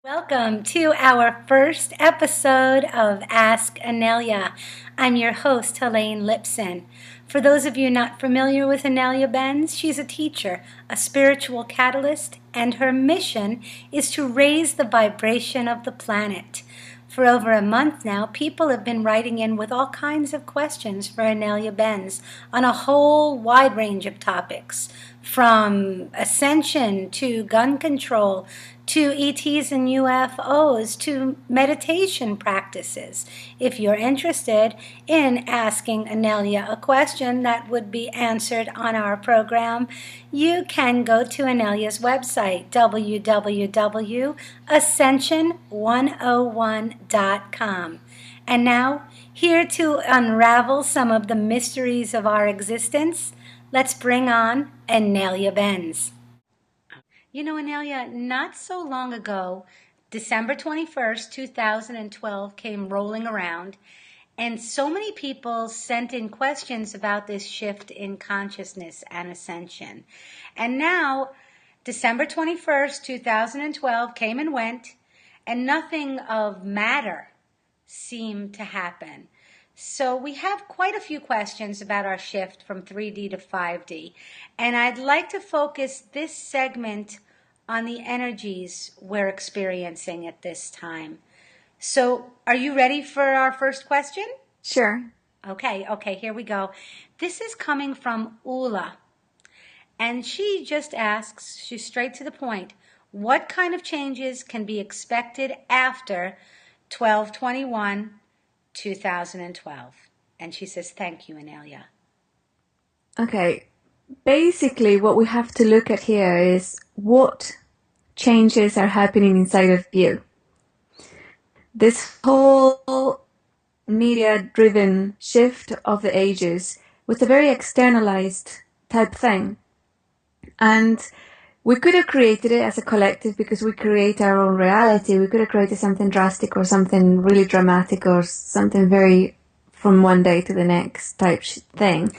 Welcome to our first episode of Ask Inelia. I'm your host, Helane Lipson. For those of you not familiar with Inelia Benz, she's a teacher, a spiritual catalyst, and her mission is to raise the vibration of the planet. For over a month now, people have been writing in with all kinds of questions for Inelia Benz on a whole wide range of topics, from ascension to gun control to ETs and UFOs to meditation practices. If you're interested in asking Inelia a question that would be answered on our program, you can go to Inelia's website, www.ascension101.com. And now, here to unravel some of the mysteries of our existence, let's bring on Inelia Benz. You know, Inelia, not so long ago, December 21st, 2012 came rolling around, and so many people sent in questions about this shift in consciousness and ascension. And now, December 21st, 2012 came and went, and nothing of matter seemed to happen. So we have quite a few questions about our shift from 3D to 5D. And I'd like to focus this segment on the energies we're experiencing at this time. So are you ready for our first question? Sure. Okay, here we go. This is coming from Ula. And she just asks, she's straight to the point, what kind of changes can be expected after 12/21/2012? And she says, thank you, Inelia. Okay. Basically, what we have to look at here is what changes are happening inside of you. This whole media-driven shift of the ages was a very externalized type thing. And we could have created it as a collective because we create our own reality. We could have created something drastic or something really dramatic or something very from one day to the next type thing.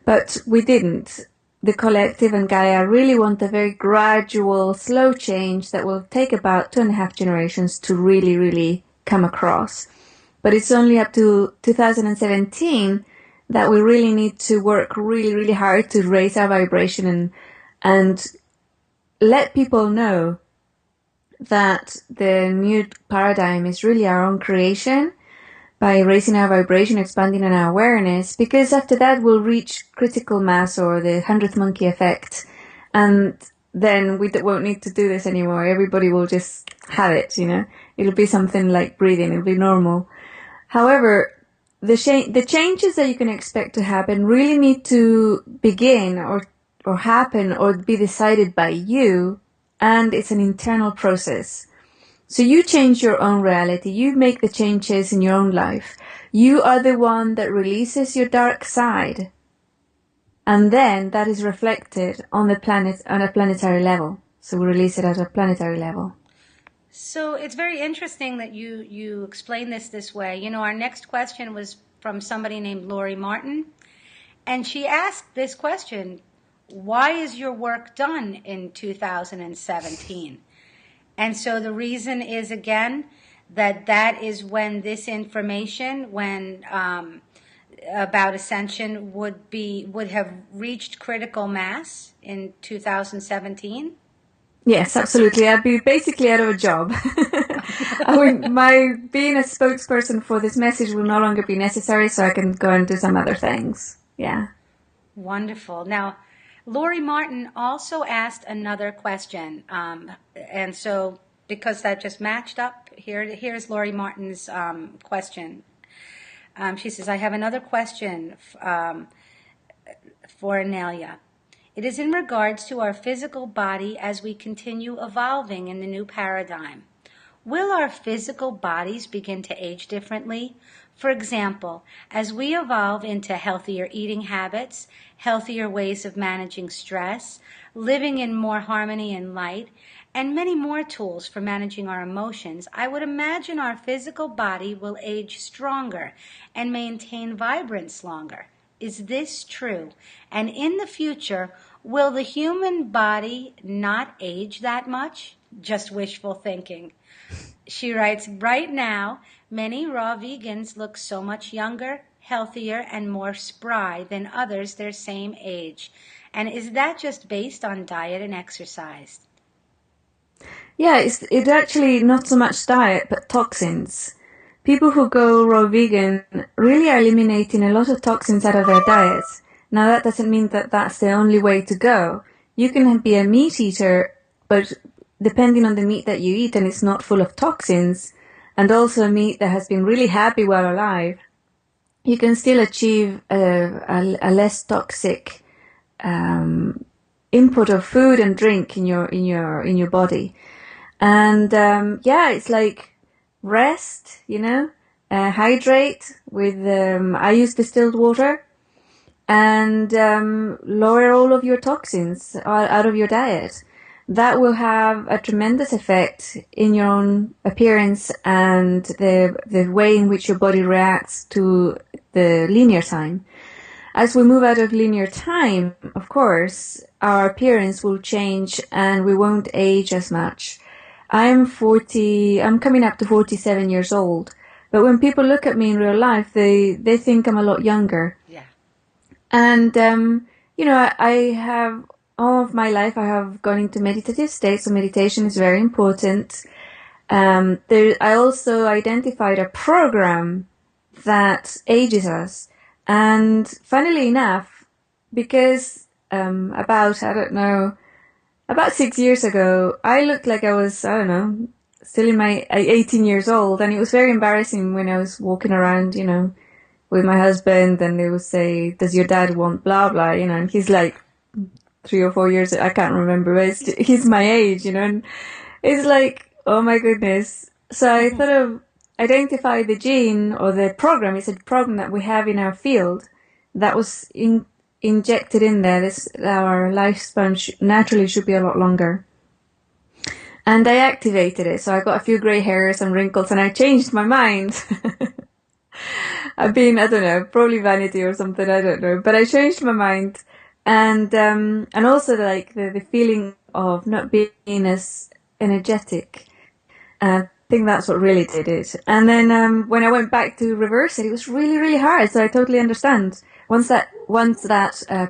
But we didn't. The collective and Gaia really want a very gradual, slow change that will take about 2.5 generations to really, really come across. But it's only up to 2017 that we really need to work really, really hard to raise our vibration and let people know that the new paradigm is really our own creation by raising our vibration, expanding on our awareness, because after that we'll reach critical mass or the 100th monkey effect, and then we won't need to do this anymore. Everybody will just have it, It'll be something like breathing. It'll be normal. However, the changes that you can expect to happen really need to begin or happen or be decided by you, and it's an internal process. So you change your own reality. You make the changes in your own life. You are the one that releases your dark side. And then that is reflected on the planet, on a planetary level. So we release it at a planetary level. So it's very interesting that you explain this way. Our next question was from somebody named Lori Martin. And she asked this question, why is your work done in 2017? And so the reason is, again, that is when this information, about ascension would have reached critical mass in 2017. Yes, absolutely. I'd be basically out of a job. My being a spokesperson for this message will no longer be necessary, so I can go and do some other things. Yeah. Wonderful. Now, Lori Martin also asked another question, and so because that just matched up, here's Lori Martin's question. She says, I have another question for Inelia. It is in regards to our physical body as we continue evolving in the new paradigm. Will our physical bodies begin to age differently? For example, as we evolve into healthier eating habits, healthier ways of managing stress, living in more harmony and light, and many more tools for managing our emotions, I would imagine our physical body will age stronger and maintain vibrance longer. Is this true? And in the future, will the human body not age that much? just wishful thinking. She writes, right now, many raw vegans look so much younger, healthier, and more spry than others their same age. And is that just based on diet and exercise? Yeah, it's actually not so much diet, but toxins. People who go raw vegan really are eliminating a lot of toxins out of their diets. Now, that doesn't mean that that's the only way to go. You can be a meat eater, but depending on the meat that you eat and it's not full of toxins, and also a meat that has been really happy while alive, you can still achieve a less toxic input of food and drink in your body. And yeah, it's like rest, hydrate with I use distilled water, and lower all of your toxins out of your diet. That will have a tremendous effect in your own appearance and the way in which your body reacts to the linear time. As we move out of linear time, of course, our appearance will change and we won't age as much. I'm coming up to 47 years old, but when people look at me in real life, they think I'm a lot younger. Yeah. And, I have, all of my life, I have gone into meditative states, so meditation is very important. I also identified a program that ages us. And funnily enough, because about 6 years ago, I looked like I was, still in my 18 years old. And it was very embarrassing when I was walking around, with my husband, and they would say, does your dad want blah, blah, and he's like 3 or 4 years, I can't remember, but he's my age, and it's like, oh my goodness. So I thought of identify the gene or the program. It's a program that we have in our field that was injected in there. Our lifespan naturally should be a lot longer. And I activated it. So I got a few gray hairs and wrinkles, and I changed my mind. I don't know, probably vanity or something, I don't know. But I changed my mind. And also like the feeling of not being as energetic. I think that's what really did it. And then when I went back to reverse it, it was really, really hard. So I totally understand. Once that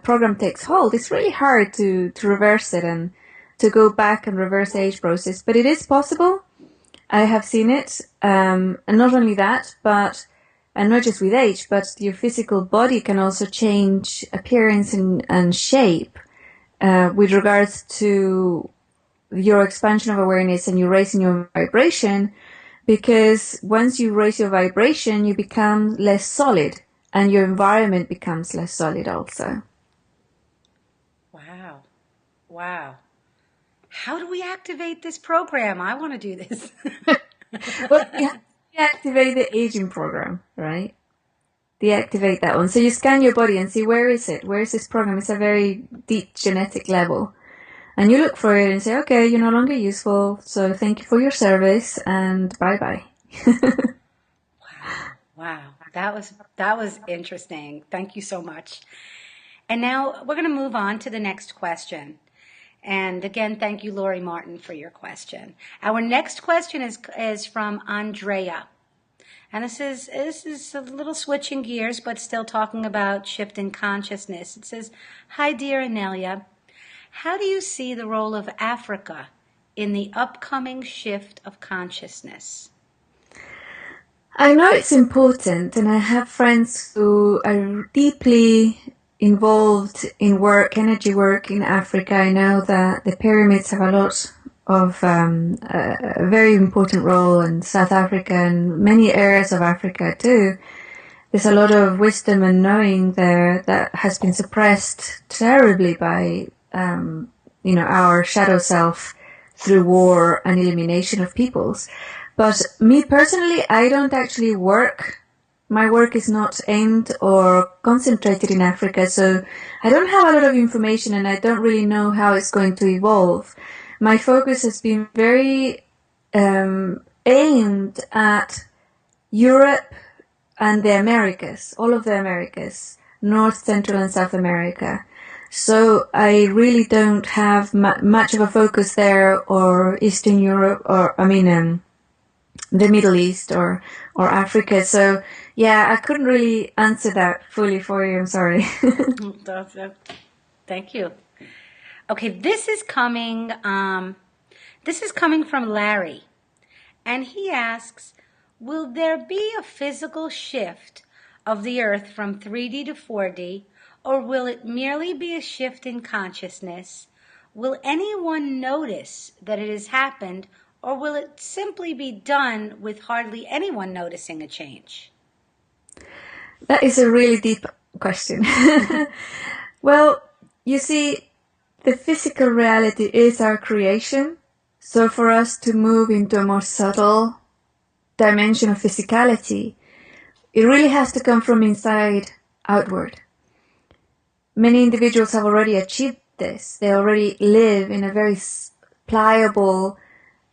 program takes hold, it's really hard to reverse it and to go back and reverse the age process. But it is possible. I have seen it. And not only that, and not just with age, but your physical body can also change appearance and shape with regards to your expansion of awareness and you raising your vibration, because once you raise your vibration, you become less solid and your environment becomes less solid also. Wow. Wow. How do we activate this program? I want to do this. Well, you have to deactivate the aging program, right? Deactivate that one. So you scan your body and see, where is it? Where is this program? It's a very deep genetic level. And you look for it and say, okay, you're no longer useful, so thank you for your service and bye-bye. Wow. That was interesting. Thank you so much. And now we're going to move on to the next question. And again, thank you, Lori Martin, for your question. Our next question is from Andrea. And this is a little switching gears, but still talking about shift in consciousness. It says, hi, dear Inelia. How do you see the role of Africa in the upcoming shift of consciousness? I know it's important, and I have friends who are deeply involved in energy work in Africa. I know that the pyramids have a lot of a very important role in South Africa and many areas of Africa too. There's a lot of wisdom and knowing there that has been suppressed terribly by our shadow self through war and elimination of peoples. But me personally, I don't actually work. My work is not aimed or concentrated in Africa, so I don't have a lot of information and I don't really know how it's going to evolve. My focus has been very aimed at Europe and the Americas, all of the Americas, North, Central and South America. So I really don't have much of a focus there, or Eastern Europe, or the Middle East, or Africa. So yeah, I couldn't really answer that fully for you. I'm sorry. Thank you. Okay, this is coming from Larry, and he asks, will there be a physical shift of the earth from 3D to 4D, or will it merely be a shift in consciousness? Will anyone notice that it has happened, or will it simply be done with hardly anyone noticing a change? That is a really deep question. Well, you see, the physical reality is our creation. So for us to move into a more subtle dimension of physicality, it really has to come from inside outward. Many individuals have already achieved this. They already live in a very pliable,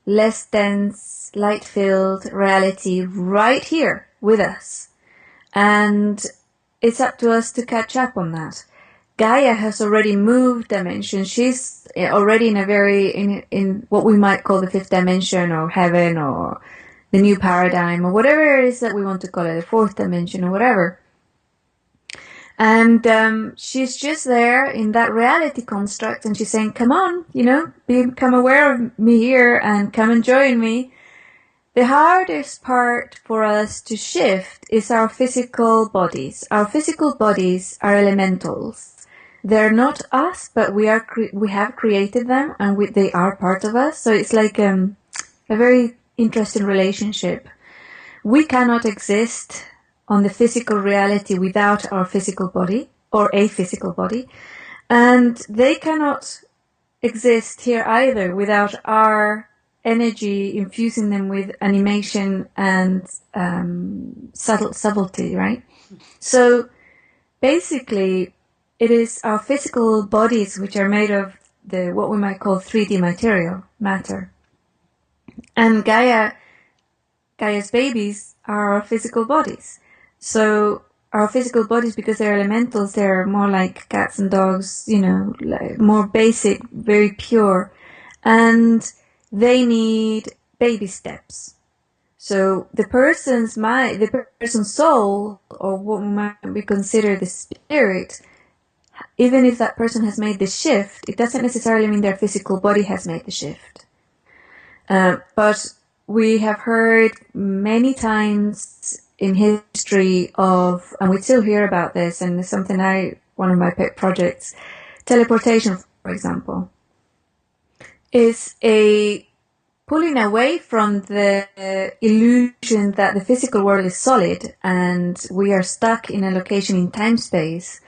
less dense, light-filled reality right here with us. And it's up to us to catch up on that. Gaia has already moved dimensions. She's already in what we might call the fifth dimension, or heaven, or the new paradigm, or whatever it is that we want to call it, the fourth dimension, or whatever. And she's just there in that reality construct, and she's saying, come on, become aware of me here and come and join me. The hardest part for us to shift is our physical bodies. Our physical bodies are elementals. They're not us, but we have created them, and they are part of us. So it's like a very interesting relationship. We cannot exist on the physical reality without our physical body, or a physical body, and they cannot exist here either without our energy infusing them with animation and subtlety, right? So basically, it is our physical bodies which are made of what we might call 3D matter. And Gaia's babies are our physical bodies. So our physical bodies, because they're elementals, they're more like cats and dogs, like more basic, very pure. And they need baby steps. So the person's soul, or what might be considered the spirit, even if that person has made the shift, it doesn't necessarily mean their physical body has made the shift. But we have heard many times in history and we still hear about this, and it's something one of my pet projects, teleportation, for example, is a pulling away from the illusion that the physical world is solid and we are stuck in a location in time-space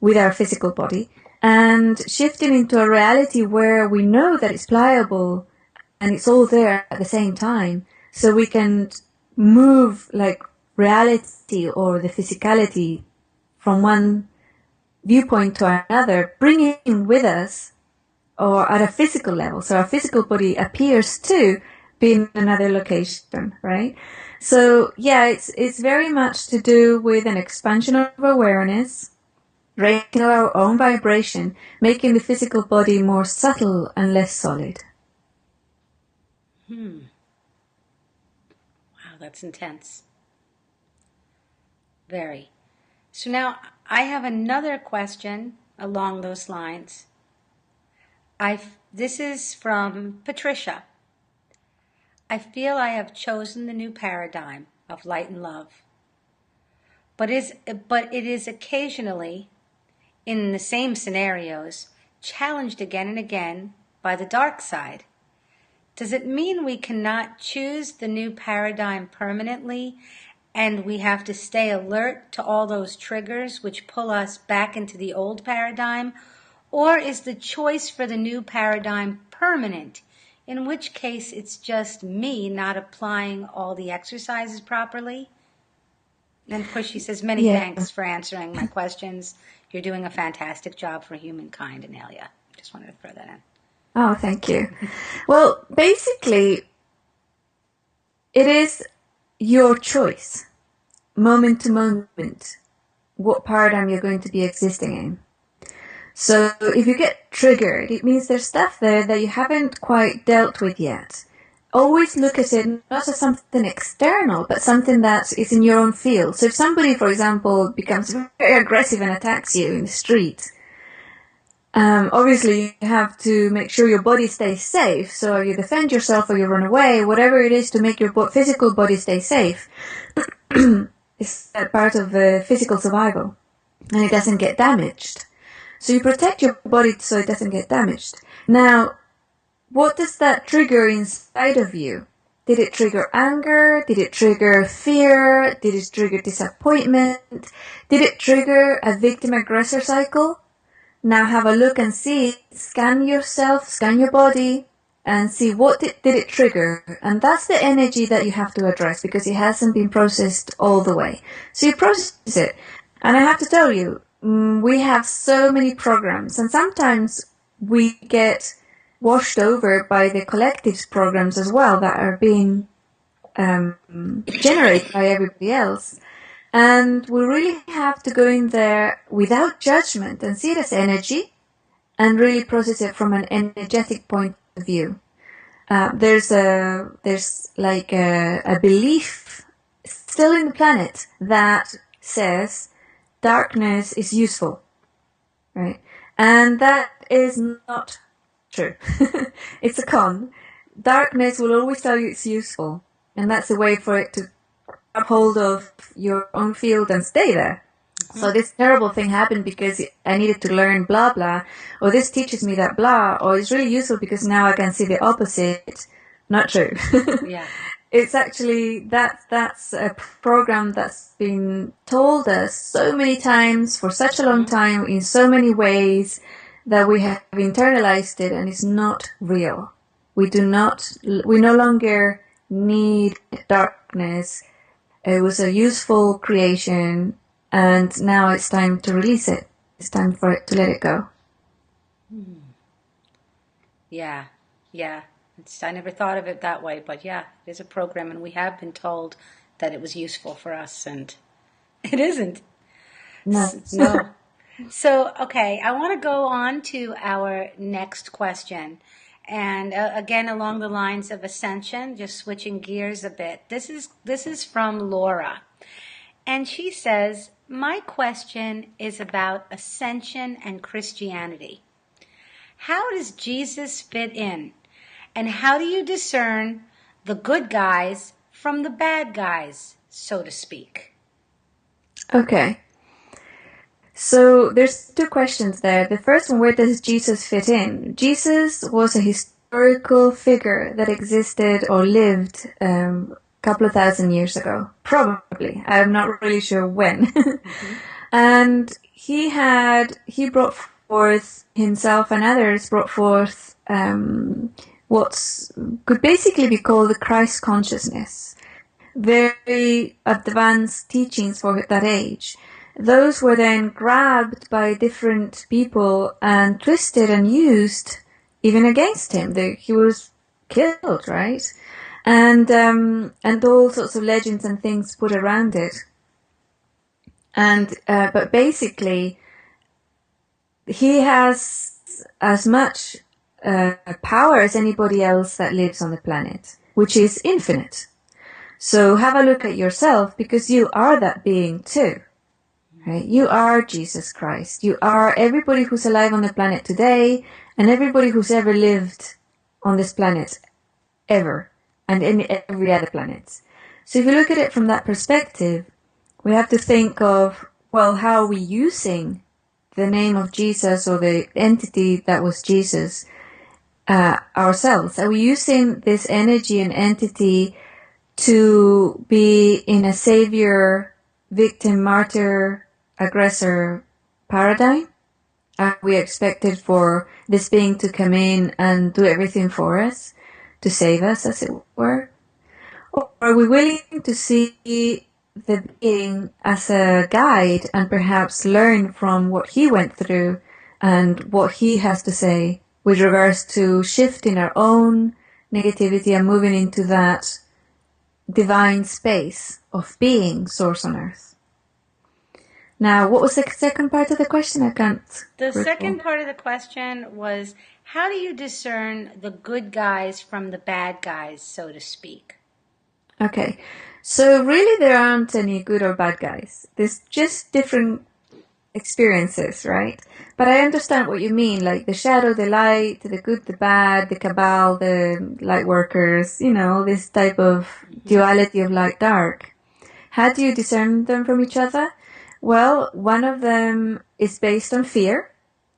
with our physical body, and shifting into a reality where we know that it's pliable and it's all there at the same time, so we can move like reality or the physicality from one viewpoint to another, bringing with us, or at a physical level. So our physical body appears to be in another location, right? So yeah, it's very much to do with an expansion of awareness, raising our own vibration, making the physical body more subtle and less solid. Wow, that's intense. Very. So now I have another question along those lines. This is from Patricia. I feel I have chosen the new paradigm of light and love. But it is occasionally, in the same scenarios, challenged again and again by the dark side. Does it mean we cannot choose the new paradigm permanently, and we have to stay alert to all those triggers which pull us back into the old paradigm? Or is the choice for the new paradigm permanent, in which case it's just me not applying all the exercises properly? And of course she says, many thanks for answering my questions. You're doing a fantastic job for humankind, Inelia. Just wanted to throw that in. Oh, thank you. Well, basically, it is your choice, moment to moment, what paradigm you're going to be existing in. So if you get triggered, it means there's stuff there that you haven't quite dealt with yet. Always look at it not as something external, but something that is in your own field. So if somebody, for example, becomes very aggressive and attacks you in the street, obviously you have to make sure your body stays safe. So you defend yourself or you run away, whatever it is to make your physical body stay safe is part of physical survival, and it doesn't get damaged. So you protect your body so it doesn't get damaged. Now, what does that trigger inside of you? Did it trigger anger? Did it trigger fear? Did it trigger disappointment? Did it trigger a victim-aggressor cycle? Now have a look and see, scan yourself, scan your body, and see what did it trigger. And that's the energy that you have to address because it hasn't been processed all the way. So you process it. And I have to tell you, we have so many programs, and sometimes we get washed over by the collective's programs as well that are being generated by everybody else. And we really have to go in there without judgment and see it as energy and really process it from an energetic point of view. There's like a belief still in the planet that says darkness is useful, right? And that is not true. It's a con. Darkness will always tell you it's useful, and that's a way for it to grab hold of your own field and stay there. Mm-hmm. So this terrible thing happened because I needed to learn blah blah, or this teaches me that blah, or it's really useful because now I can see the opposite. Not true. Yeah. It's actually, that's a program that's been told us so many times for such a long time in so many ways that we have internalized it, and it's not real. We no longer need darkness. It was a useful creation, and now it's time to release it. It's time for it to let it go. Yeah. I never thought of it that way, but yeah, it is a program, and we have been told that it was useful for us, and it isn't. No. So, okay, I want to go on to our next question. And again, along the lines of ascension, just switching gears a bit. This is from Laura. And she says, my question is about ascension and Christianity. How does Jesus fit in? And how do you discern the good guys from the bad guys, so to speak? Okay. So there's two questions there. The first one, where does Jesus fit in? Jesus was a historical figure that existed or lived a couple of thousand years ago. Probably. I'm not really sure when. Mm-hmm. And he brought forth himself, and others brought forth what could basically be called the Christ consciousness. Very advanced teachings for that age. Those were then grabbed by different people and twisted and used even against him. He was killed, right? And all sorts of legends and things put around it. And but basically, he has as much power as anybody else that lives on the planet, which is infinite. So have a look at yourself, because you are that being too. Right? You are Jesus Christ. You are everybody who's alive on the planet today, and everybody who's ever lived on this planet, ever, and in every other planet. So if you look at it from that perspective, we have to think of, well, how are we using the name of Jesus or the entity that was Jesus ourselves? Are we using this energy and entity to be in a savior, victim, martyr, aggressor paradigm? Are we expected for this being to come in and do everything for us, to save us, as it were? Or are we willing to see the being as a guide and perhaps learn from what he went through and what he has to say with regards to shifting our own negativity and moving into that divine space of being source on earth? Now, what was the second part of the question? I can't The recall. second part of the question was, how do you discern the good guys from the bad guys, so to speak? Okay, so really there aren't any good or bad guys. There's just different experiences, right? But I understand what you mean, like the shadow, the light, the good, the bad, the cabal, the light workers, this type of duality of light dark. How do you discern them from each other? Well, one of them is based on fear.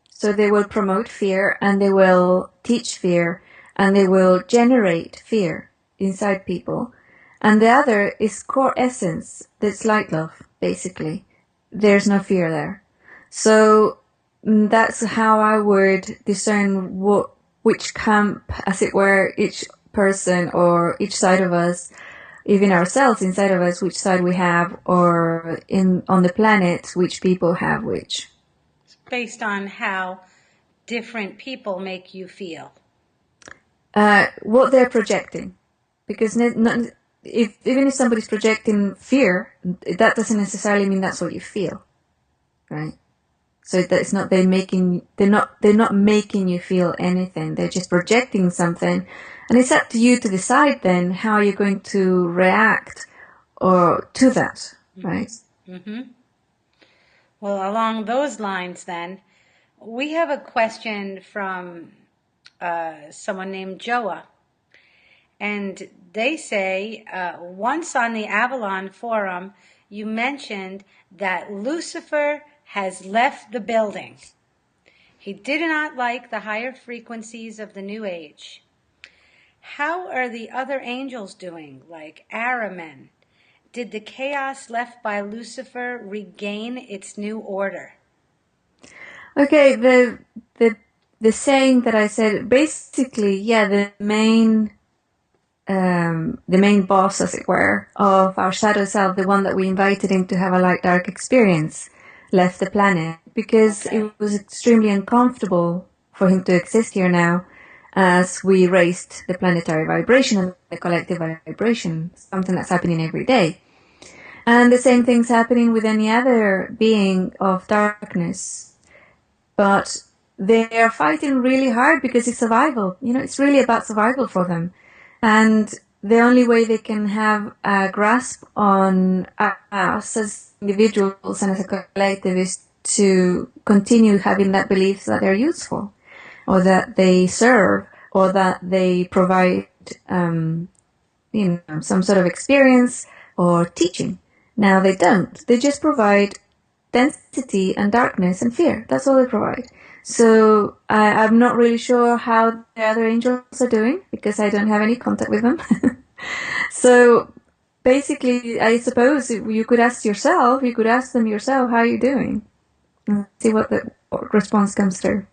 So they will promote fear and they will teach fear and they will generate fear inside people. And the other is core essence, that's light love, basically. There's no fear there. So that's how I would discern which camp, as it were, each person or each side of us, even ourselves inside of us, which side we have, or on the planet, which people have which. Based on how different people make you feel. What they're projecting. Because even if somebody's projecting fear, that doesn't necessarily mean that's what you feel, right? So that it's not they're not making you feel anything. They're just projecting something, and it's up to you to decide then how you're going to react or to that, right? Mm-hmm. Well, along those lines, then, we have a question from someone named Joa. And they say, once on the Avalon Forum, you mentioned that Lucifer has left the building. He did not like the higher frequencies of the New Age. How are the other angels doing, like Aramen? Did the chaos left by Lucifer regain its new order? Okay, the saying that I said, basically, yeah, the main boss, as it were, of our shadow self, the one that we invited him to have a light dark experience, left the planet because it was extremely uncomfortable for him to exist here now, as we raised the planetary vibration and the collective vibration, something that's happening every day. And the same thing's happening with any other being of darkness. But they are fighting really hard because it's survival. It's really about survival for them. And the only way they can have a grasp on us as individuals and as a collective is to continue having that belief that they're useful, or that they serve, or that they provide, some sort of experience or teaching. Now they don't. They just provide density and darkness and fear. That's all they provide. So I'm not really sure how the other angels are doing because I don't have any contact with them. So basically, I suppose you could ask them yourself, how are you doing? And see what response comes through.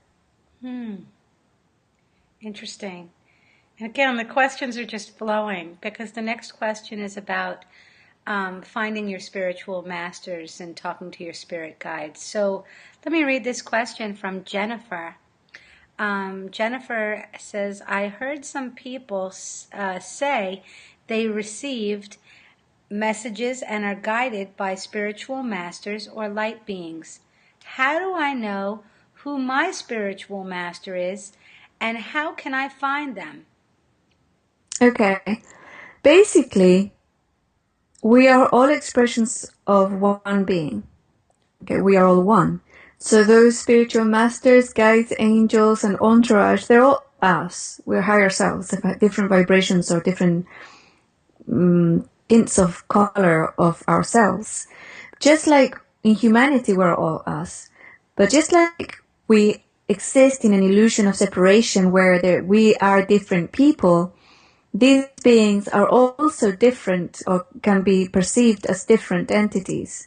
Interesting. And again, the questions are just flowing because the next question is about finding your spiritual masters and talking to your spirit guides. So let me read this question from Jennifer. Jennifer says, I heard some people say they received messages and are guided by spiritual masters or light beings. How do I know who my spiritual master is, and how can I find them? Okay. Basically, we are all expressions of one being. Okay, we are all one. So those spiritual masters, guides, angels, and entourage, they're all us. We're higher selves, different vibrations or different tints of color of ourselves. Just like in humanity, we're all us. But just like we exist in an illusion of separation where we are different people, these beings are also different or can be perceived as different entities.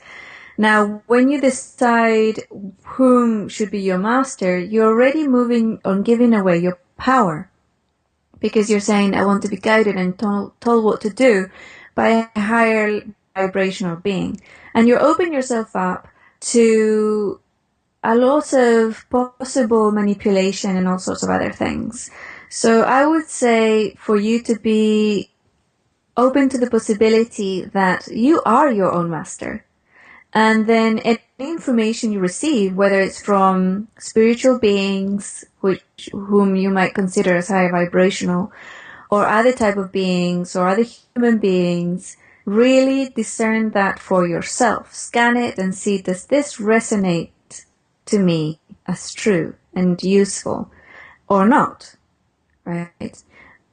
Now, when you decide whom should be your master, you're already moving on giving away your power. Because you're saying, I want to be guided and told what to do by a higher vibrational being. And you're opening yourself up to a lot of possible manipulation and all sorts of other things. So I would say for you to be open to the possibility that you are your own master. And then any information you receive, whether it's from spiritual beings, whom you might consider as high vibrational, or other type of beings or other human beings, really discern that for yourself. Scan it and see, does this resonate to me as true and useful or not, right?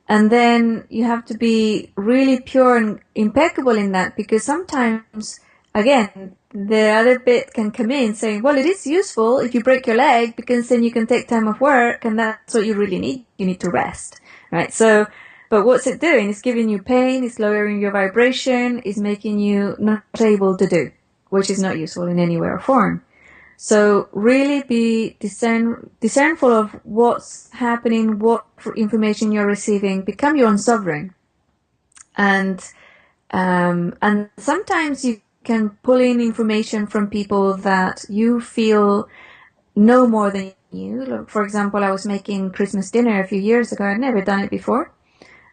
And then you have to be really pure and impeccable in that, because sometimes, again, the other bit can come in saying, well, it is useful if you break your leg, because then you can take time off work, and that's what you really need. You need to rest, right? So, but what's it doing? It's giving you pain, it's lowering your vibration, it's making you not able to do, which is not useful in any way or form. So really be discernful of what's happening, what information you're receiving. Become your own sovereign. And sometimes you can pull in information from people that you feel know more than you. Look, for example, I was making Christmas dinner a few years ago. I'd never done it before.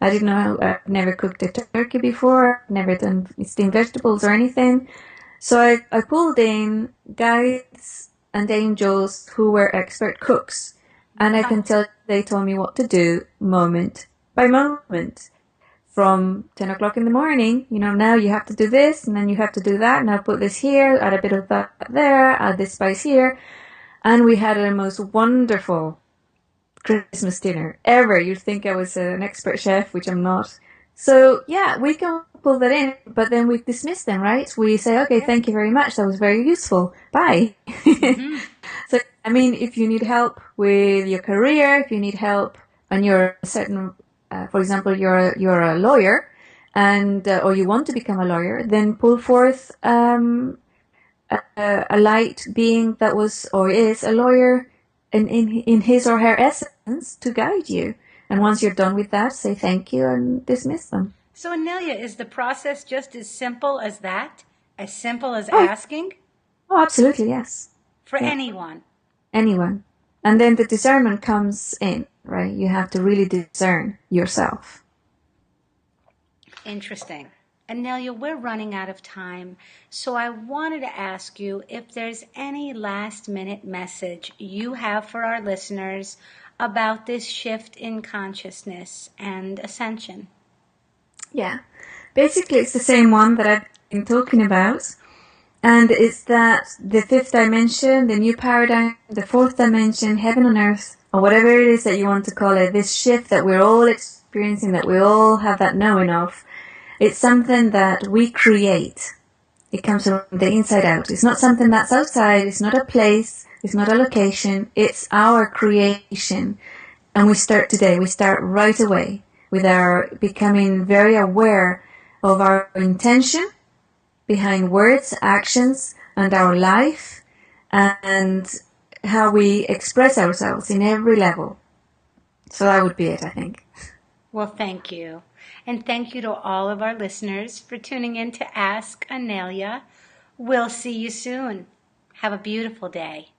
I didn't know, I'd never cooked a turkey before, never done steamed vegetables or anything. So I pulled in guides and angels who were expert cooks. And I can tell they told me what to do moment by moment. From 10 o'clock in the morning, now you have to do this, and then you have to do that, and I'll put this here, add a bit of that there, add this spice here. And we had the most wonderful Christmas dinner ever. You'd think I was an expert chef, which I'm not. So yeah, we can pull that in, but then we dismiss them, right? We say, okay, thank you very much. That was very useful. Bye. Mm-hmm. So, I mean, if you need help with your career, if you need help on your certain, for example, you're a lawyer, and or you want to become a lawyer, then pull forth a light being that was or is a lawyer in his or her essence to guide you. And once you're done with that, say thank you and dismiss them. So, Inelia, is the process just as simple as that? As simple as asking? Oh, absolutely, yes. For anyone? Anyone. And then the discernment comes in, right? You have to really discern yourself. Interesting. Inelia, we're running out of time, so I wanted to ask you if there's any last-minute message you have for our listeners about this shift in consciousness and ascension. Yeah. Basically, it's the same one that I've been talking about. And it's that the fifth dimension, the new paradigm, the fourth dimension, heaven on earth, or whatever it is that you want to call it, this shift that we're all experiencing, that we all have that knowing of, it's something that we create. It comes from the inside out. It's not something that's outside. It's not a place. It's not a location. It's our creation. And we start today. We start right away with our becoming very aware of our intention behind words, actions, and our life, and how we express ourselves in every level. So that would be it, I think. Well, thank you. And thank you to all of our listeners for tuning in to Ask Inelia. We'll see you soon. Have a beautiful day.